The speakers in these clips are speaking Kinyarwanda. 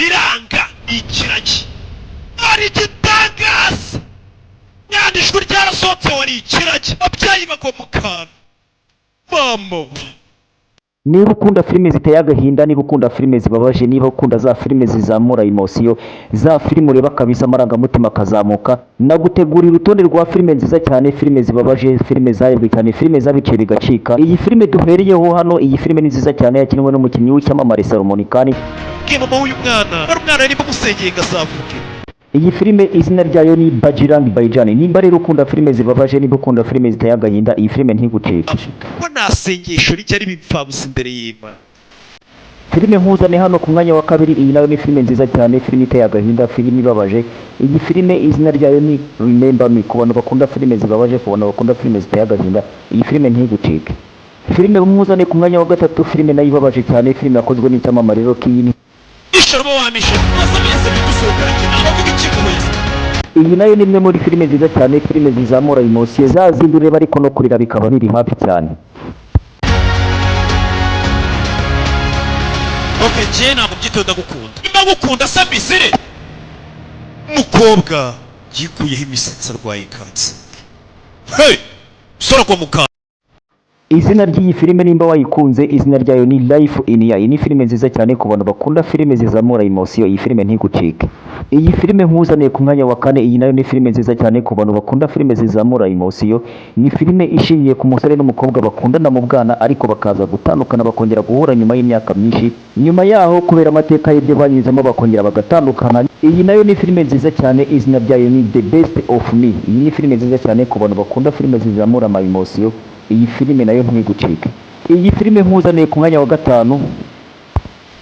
biranga ikiragi ari gitangaza nyandishwe ryarasohotse wari ikiragi ababyeyi bagwa mu kantu mama. Niba ukunda filime ziteye agahinda, niba ukunda filime zibabaje, niba ukunda za filime zizamura emotion, za filime ureba kabisa amarangamutima akazamuka, nagutegurira urutonde rwa filime nziza cyane, filime zibabaje, filime zarebwe cyane, filime zabiciye bigacika. Iyi filime duhereyeho hano, iyi filime ni nziza cyane, yakinwe n'umukinnyi w'icyamamare Salomon Khan. Mama w'uyu mwana arimo gusengera azavuge. Iyi filime izina ryayo ni Bajirang Bhaijaan. Nimba rero ukunda filime zibabaje, niba ukunda filime ziteye agahinda, iyi filime ntigucike. Ko nasengesho ryari bipfabusa imbere y'Imana. Filime nkuzane hano ku mwanya wa kabiri, iyi nayo ni filime nziza cyane, filime iteye agahinda, filime ibabaje. Iyi filime izina ryayo ni Remember Me. Ku bantu bakunda filime zibabaje, ku bantu bakunda filime ziteye agahinda, iyi filime ntigucike. Filime nkuzane ku mwanya wa gatatu, filime nayo ibabaje cyane, filime yakozwe n'icyamamare Rocky. Iyi nayo ni imwe muri filime nziza cyane, filime zizamura emotion, zazindi ureba ariko no kurira bikaba biri hafi cyane. Okay, je ntabwo byitoda gukunda. Imba gukunda sabisire. Mukobwa yikuyeho imisatsi arwaye kansa. Hey! Sora kwa mukanda. Izina ry'iyi filime nimba wayikunze, izina ryayo ni Life in Ya. Iyi ni filime nziza cyane ku bantu bakunda filime zizamura emotion, iyi filime ntigucike. Iyi filime nkuzaniye ku mwanya wa kane, iyi nayo ni filime nziza cyane ku bantu bakunda filime zizamura emotion. Ni filime ishingiye ku musore n'umukobwa bakundana mu bwana ariko bakaza gutandukana bakongera guhura nyuma y'imyaka myinshi. Nyuma yaho kubera amateka y'ibyo banyuzemo bakongera bagatandukana. Iyi nayo ni filime nziza cyane, izina ryayo ni The Best of Me. Iyi ni filime nziza cyane ku bantu bakunda filime zizamura emotion. Iyi filime nayo ntigucike. Iyi filime nkuzaniye ku mwanya wa gatanu.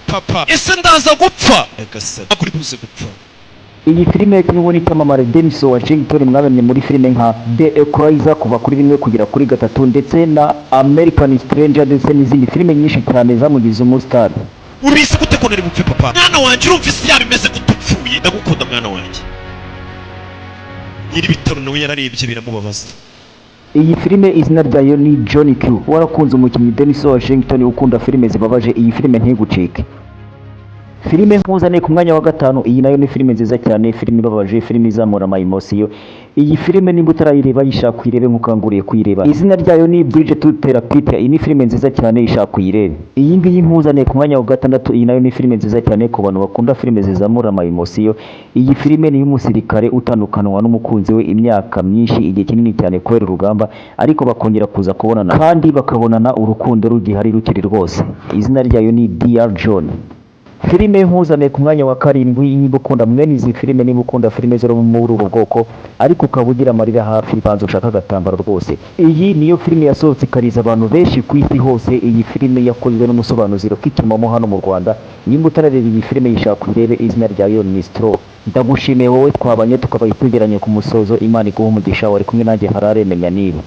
Papa, ese ndaza gupfa? Egasa, akuri buze gupfa. Iyi filime yakinwe n'icyamamare Denzel Washington, mwabonye muri filime nka The Equalizer kuva kuri 1 kugera kuri 3 ndetse na American Stranger ndetse n'izindi filime nyinshi cyane zamugize umustar. Uribise gute ko nari bupfe papa? Mwana wanje urumvise yabimeze gutupfuye. Ndagukunda mwana wanje. Nyiri bitaro nawe yararebye biramubabaza. Iyi filime izina ryayo ni John Q. Warakunze umukinnyi Denzel Washington ukunda filime zibabaje, iyi filime ntigucike. Filime nkuzaniye ku mwanya wa gatanu, iyi nayo ni filime nziza cyane, filime ibabaje, filime izamura emotion. Iyi filime nimba utarayireba yishaka kuyirebe nkukanguriye kuyireba. Izina ryayo ni Bridge to Therapy. Iyi ni filime nziza cyane ishaka kuyirebe. Iyi ngiyi nkuzaniye ku mwanya wa gatandatu, iyi nayo ni filime nziza cyane ku bantu bakunda filime zizamura emotion. Iyi filime ni y'umusirikare utandukanwa n'umukunzi we imyaka myinshi, igihe kinini cyane kubera urugamba, ariko bakongera kuza kubonana kandi bakabonana urukundo rugihari rukiri rwose. Izina ryayo ni Dear John. Filime nkuzaniye ku mwanya wa karindwi, niba ukunda mwene izi filime, niba ukunda filime zo muri ubu bwoko ariko ukaba ugira amarira hafi, banza ushaka agatambaro rwose. Iyi niyo filime yasohotse ikariza abantu benshi ku isi hose. Iyi filime yakozwe n'umusobanuzi Kimomo hano mu Rwanda. Nimba utarareba iyi filime yishaka kuyirebe, izina ryayo ni Stro. Ndagushimiye wowe twabanye tukaba tugeranye ku musozo. Imana iguhe umugisha. Wari kumwe nanjye Harare Menya Niba.